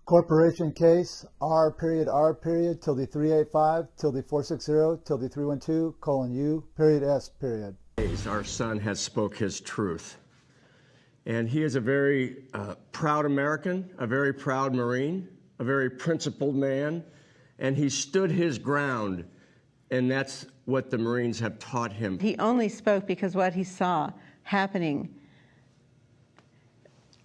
Corporation case, R period, tilde 385, tilde 460, tilde 312, colon U, period S, period. Our son has spoke his truth. And he is a very proud American, a very proud Marine, a very principled man, and he stood his ground, and that's what the Marines have taught him. He only spoke because what he saw happening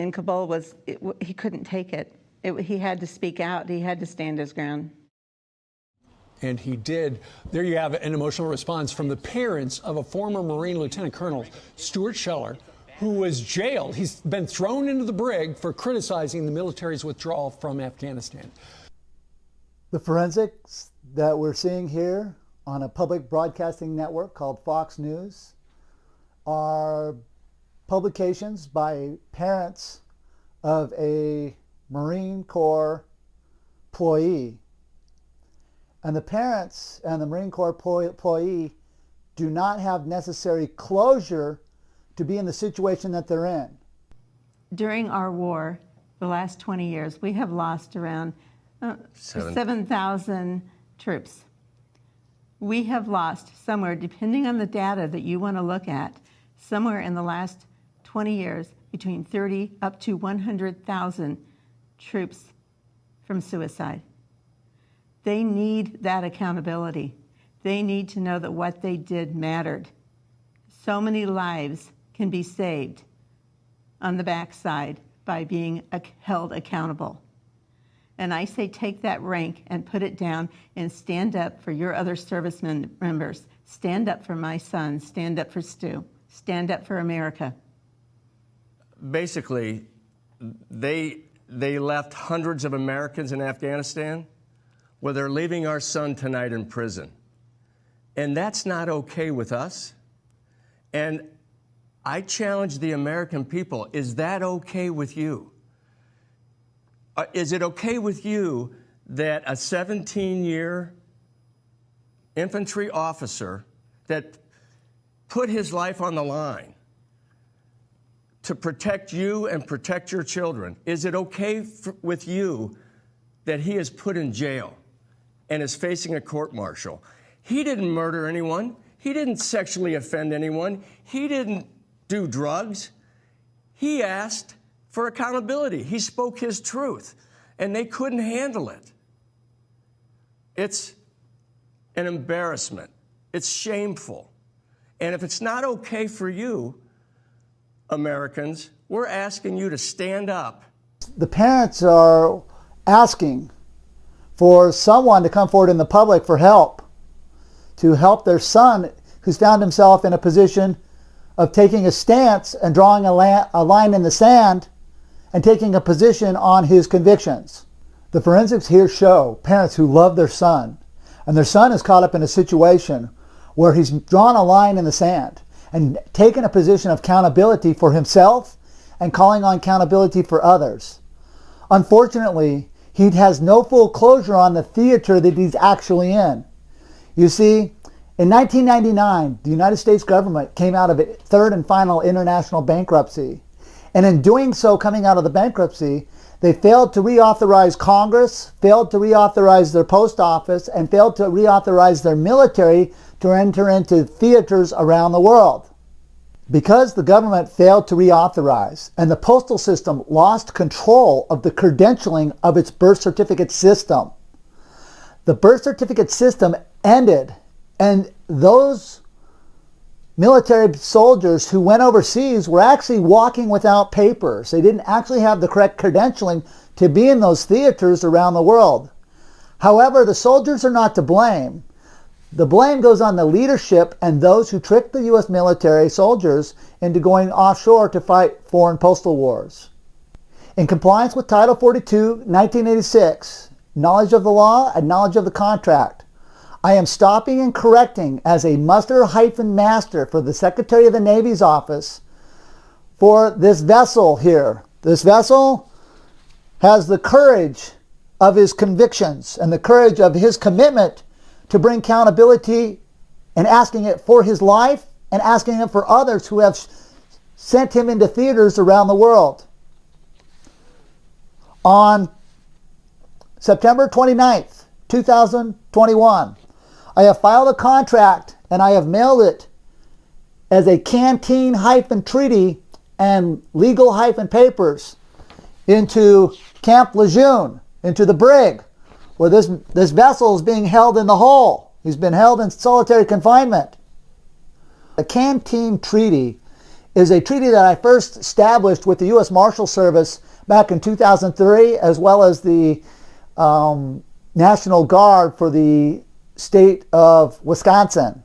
in Kabul was, he couldn't take it. He had to speak out. He had to stand his ground. And he did. There you have an emotional response from the parents of a former Marine Lieutenant Colonel, Stuart Scheller, who was jailed. He's been thrown into the brig for criticizing the military's withdrawal from Afghanistan. The forensics that we're seeing here on a public broadcasting network called Fox News are publications by parents of a Marine Corps employee. And the parents and the Marine Corps employee do not have necessary closure to be in the situation that they're in. During our war, the last 20 years, we have lost around 7,000 troops. We have lost somewhere, depending on the data that you want to look at, somewhere in the last 20 years, between 30 up to 100,000 troops from suicide. They need that accountability. They need to know that what they did mattered. So many lives can be saved on the backside by being held accountable. And I say take that rank and put it down and stand up for your other servicemen members. Stand up for my son. Stand up for Stu. Stand up for America. Basically, they left hundreds of Americans in Afghanistan. Well, they're leaving our son tonight in prison. And that's not okay with us. And I challenge the American people, is that okay with you? Is it okay with you that a 17-year infantry officer that put his life on the line to protect you and protect your children, is it okay with you that he is put in jail and is facing a court-martial? He didn't murder anyone. He didn't sexually offend anyone. He didn't do drugs. He asked for accountability. He spoke his truth, and they couldn't handle it. It's an embarrassment. It's shameful. And if it's not okay for you, Americans, we're asking you to stand up. The parents are asking for someone to come forward in the public for help, to help their son who's found himself in a position of taking a stance and drawing a line in the sand and taking a position on his convictions. The forensics here show parents who love their son, and their son is caught up in a situation where he's drawn a line in the sand and taken a position of accountability for himself and calling on accountability for others. Unfortunately, he has no full closure on the theater that he's actually in. You see, in 1999, the United States government came out of its third and final international bankruptcy. And in doing so, coming out of the bankruptcy, they failed to reauthorize Congress, failed to reauthorize their post office, and failed to reauthorize their military to enter into theaters around the world. Because the government failed to reauthorize and the postal system lost control of the credentialing of its birth certificate system, the birth certificate system ended, and those military soldiers who went overseas were actually walking without papers. They didn't actually have the correct credentialing to be in those theaters around the world. However, the soldiers are not to blame. The blame goes on the leadership and those who tricked the U.S. military soldiers into going offshore to fight foreign postal wars. In compliance with Title 42, 1986, knowledge of the law and knowledge of the contract, I am stopping and correcting as a muster-master for the Secretary of the Navy's office for this vessel here. This vessel has the courage of his convictions and the courage of his commitment to bring accountability and asking it for his life and asking it for others who have sent him into theaters around the world. On September 29th, 2021. I have filed a contract and I have mailed it as a canteen-treaty and legal-papers into Camp Lejeune, into the brig, where this vessel is being held in the hull. He's been held in solitary confinement. The Canteen Treaty is a treaty that I first established with the U.S. Marshal Service back in 2003, as well as the National Guard for the state of Wisconsin.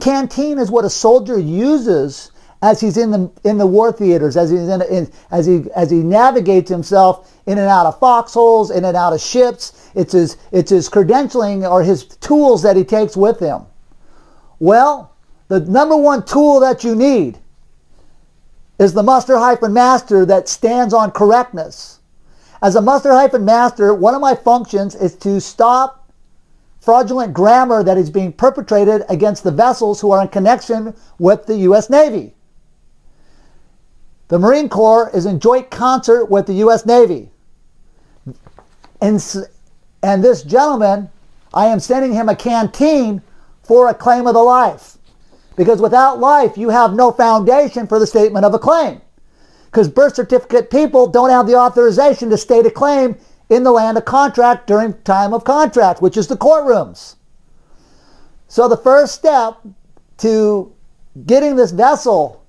Canteen is what a soldier uses as he's in the war theaters, as he navigates himself in and out of foxholes, in and out of ships. It's his credentialing or his tools that he takes with him. Well, the number one tool that you need is the muster-master that stands on correctness. As a muster-master, one of my functions is to stop fraudulent grammar that is being perpetrated against the vessels who are in connection with the U.S. Navy. The Marine Corps is in joint concert with the U.S. Navy. And this gentleman, I am sending him a canteen for a claim of the life. Because without life, you have no foundation for the statement of a claim. Because birth certificate people don't have the authorization to state a claim in the land of contract during time of contract, which is the courtrooms. So the first step to getting this vessel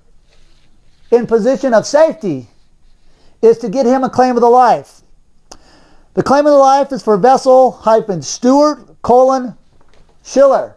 in position of safety is to get him a claim of the life. The claim of the life is for vessel-Stuart, Scheller.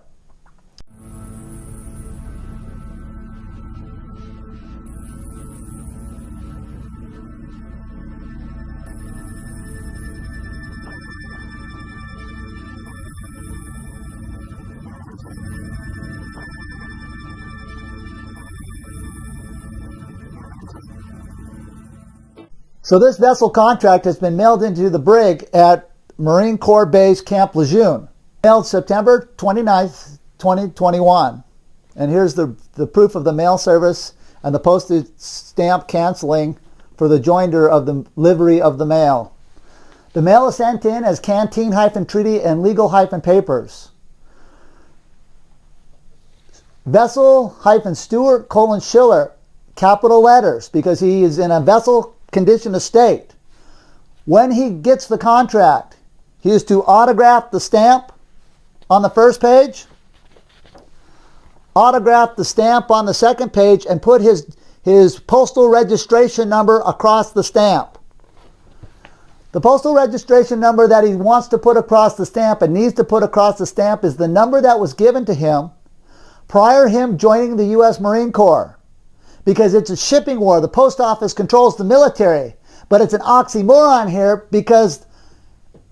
So this vessel contract has been mailed into the brig at Marine Corps Base Camp Lejeune, mailed September 29th, 2021. And here's the proof of the mail service and the postage stamp canceling for the joinder of the livery of the mail. The mail is sent in as canteen-treaty and legal-papers. Vessel-Stuart, Scheller, capital letters, because he is in a vessel condition of state. When he gets the contract, he is to autograph the stamp on the first page, autograph the stamp on the second page, and put his postal registration number across the stamp. The postal registration number that he wants to put across the stamp and needs to put across the stamp is the number that was given to him prior to him joining the U.S. Marine Corps. Because it's a shipping war. The post office controls the military. But it's an oxymoron here because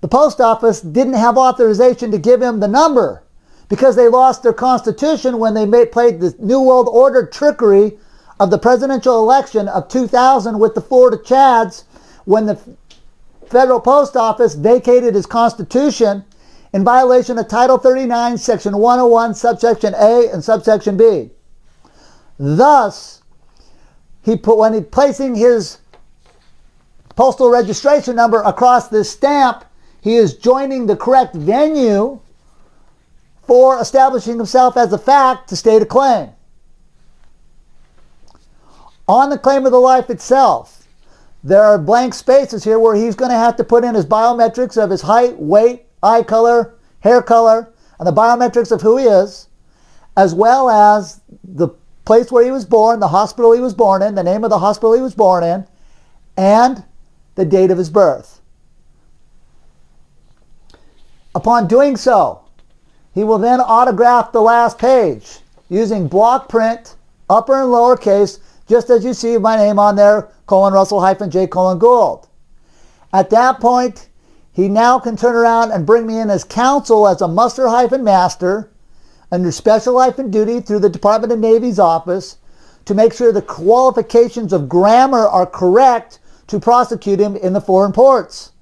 the post office didn't have authorization to give him the number because they lost their constitution when they played the New World Order trickery of the presidential election of 2000 with the Florida Chads, when the federal post office vacated his constitution in violation of Title 39, Section 101, subsection A and subsection B. Thus, when he's placing his postal registration number across this stamp, he is joining the correct venue for establishing himself as a fact to state a claim. On the claim of the life itself, there are blank spaces here where he's going to have to put in his biometrics of his height, weight, eye color, hair color, and the biometrics of who he is, as well as the place where he was born, the hospital he was born in, the name of the hospital he was born in, and the date of his birth. Upon doing so, he will then autograph the last page using block print, upper and lower case, just as you see my name on there, Russell-J. Gould. At that point, he now can turn around and bring me in as counsel as a muster-master under special life and duty through the Department of Navy's office to make sure the qualifications of grammar are correct to prosecute him in the foreign ports.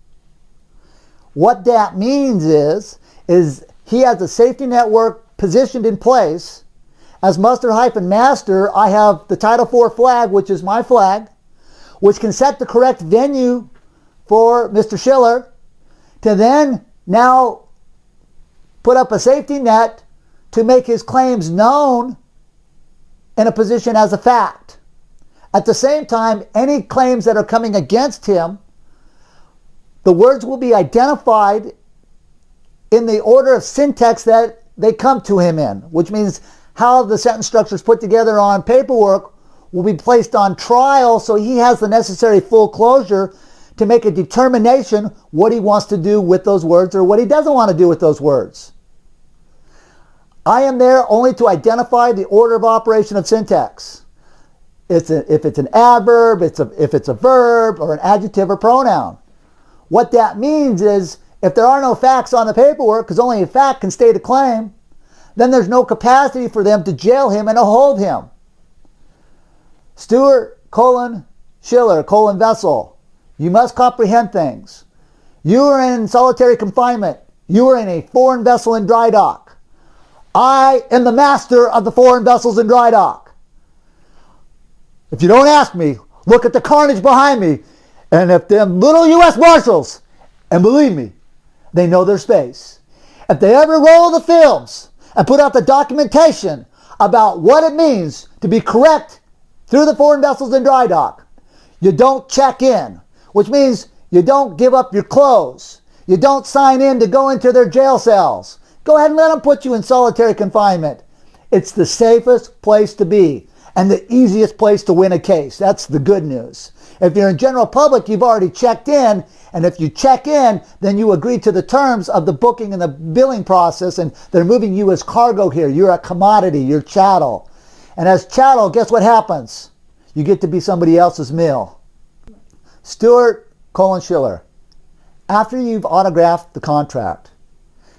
What that means is he has a safety network positioned in place. As muster-master, I have the Title IV flag, which is my flag, which can set the correct venue for Mr. Scheller, to then now put up a safety net to make his claims known in a position as a fact. At the same time, any claims that are coming against him, the words will be identified in the order of syntax that they come to him in, which means how the sentence structure is put together on paperwork will be placed on trial, so he has the necessary full closure to make a determination what he wants to do with those words or what he doesn't want to do with those words. I am there only to identify the order of operation of syntax. If it's an adverb, if it's a verb, or an adjective or pronoun. What that means is if there are no facts on the paperwork, because only a fact can state a claim, then there's no capacity for them to jail him and to hold him. Stuart, Scheller, Vessel, you must comprehend things. You are in solitary confinement. You are in a foreign vessel in dry dock. I am the master of the foreign vessels in dry dock. If you don't ask me, look at the carnage behind me. And if them little U.S. Marshals, and believe me, they know their space. If they ever roll the films and put out the documentation about what it means to be correct through the foreign vessels in dry dock, you don't check in, which means you don't give up your clothes. You don't sign in to go into their jail cells. Go ahead and let them put you in solitary confinement. It's the safest place to be and the easiest place to win a case. That's the good news. If you're in general public, you've already checked in, and if you check in, then you agree to the terms of the booking and the billing process, and they're moving you as cargo here. You're a commodity, you're chattel. And as chattel, guess what happens? You get to be somebody else's meal. Stuart, Scheller, after you've autographed the contract,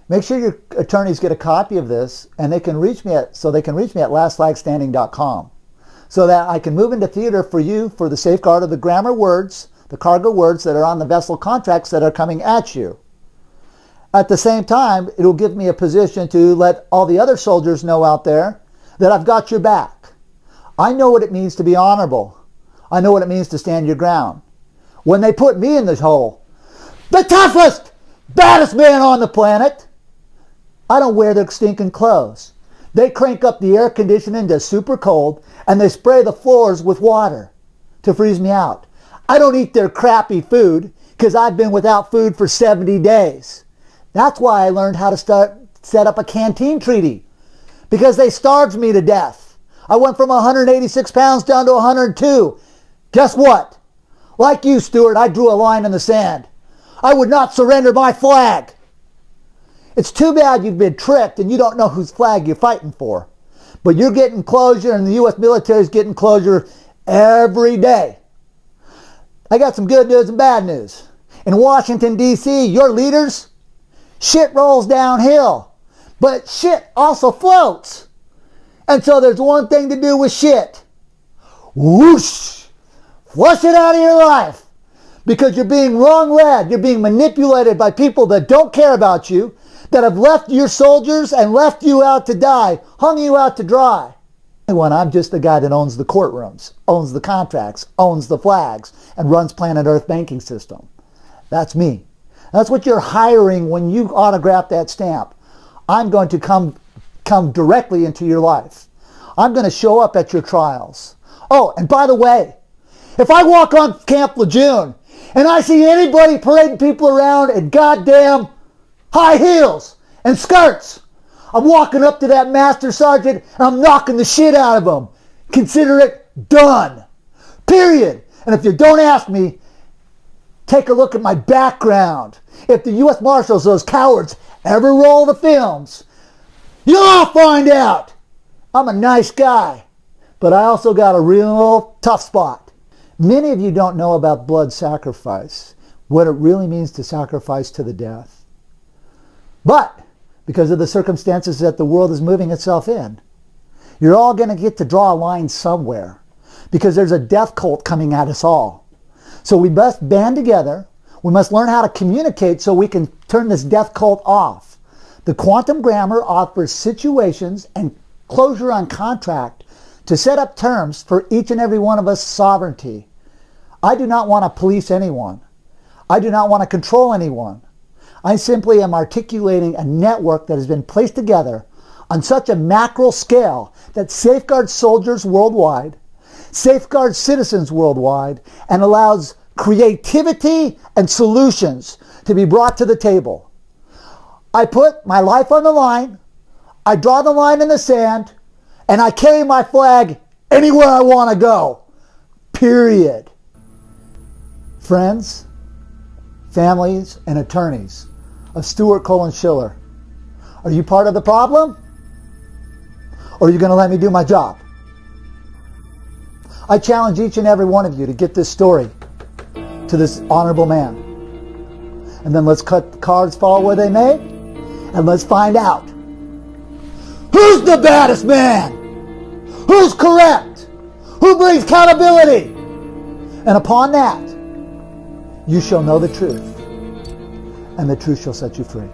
make sure your attorneys get a copy of this, and they can reach me at lastflagstanding.com, so that I can move into theater for you for the safeguard of the grammar words, the cargo words that are on the vessel contracts that are coming at you. At the same time, it'll give me a position to let all the other soldiers know out there that I've got your back. I know what it means to be honorable. I know what it means to stand your ground. When they put me in this hole, the toughest, baddest man on the planet, I don't wear their stinking clothes. They crank up the air conditioning to super cold, and they spray the floors with water to freeze me out. I don't eat their crappy food because I've been without food for 70 days. That's why I learned how to set up a canteen treaty, because they starved me to death. I went from 186 pounds down to 102. Guess what? Like you, Stuart, I drew a line in the sand. I would not surrender my flag. It's too bad you've been tricked and you don't know whose flag you're fighting for. But you're getting closure, and the U.S. military is getting closure every day. I got some good news and bad news. In Washington, D.C., your leaders, shit rolls downhill. But shit also floats. And so there's one thing to do with shit. Whoosh! Flush it out of your life. Because you're being wrong led. You're being manipulated by people that don't care about you, that have left your soldiers and left you out to die, hung you out to dry. I'm just the guy that owns the courtrooms, owns the contracts, owns the flags, and runs planet Earth banking system. That's me. That's what you're hiring when you autograph that stamp. I'm going to come directly into your life. I'm going to show up at your trials. Oh, and by the way, if I walk on Camp Lejeune and I see anybody parading people around in goddamn high heels and skirts, I'm walking up to that master sergeant and I'm knocking the shit out of him. Consider it done. Period. And if you don't ask me, take a look at my background. If the U.S. Marshals, those cowards, ever roll the films, you'll all find out. I'm a nice guy, but I also got a real tough spot. Many of you don't know about blood sacrifice, what it really means to sacrifice to the death. But because of the circumstances that the world is moving itself in, you're all going to get to draw a line somewhere, because there's a death cult coming at us all. So we must band together. We must learn how to communicate so we can turn this death cult off. The quantum grammar offers situations and closure on contract to set up terms for each and every one of us sovereignty. I do not want to police anyone. I do not want to control anyone. I simply am articulating a network that has been placed together on such a macro scale that safeguards soldiers worldwide, safeguards citizens worldwide, and allows creativity and solutions to be brought to the table. I put my life on the line, I draw the line in the sand, and I carry my flag anywhere I want to go. Period. Friends, families, and attorneys of Stuart, Scheller, are you part of the problem? Or are you going to let me do my job? I challenge each and every one of you to get this story to this honorable man. And then let's cut the cards fall where they may, and let's find out who's the baddest man, who's correct, who brings accountability. And upon that, you shall know the truth, and the truth shall set you free.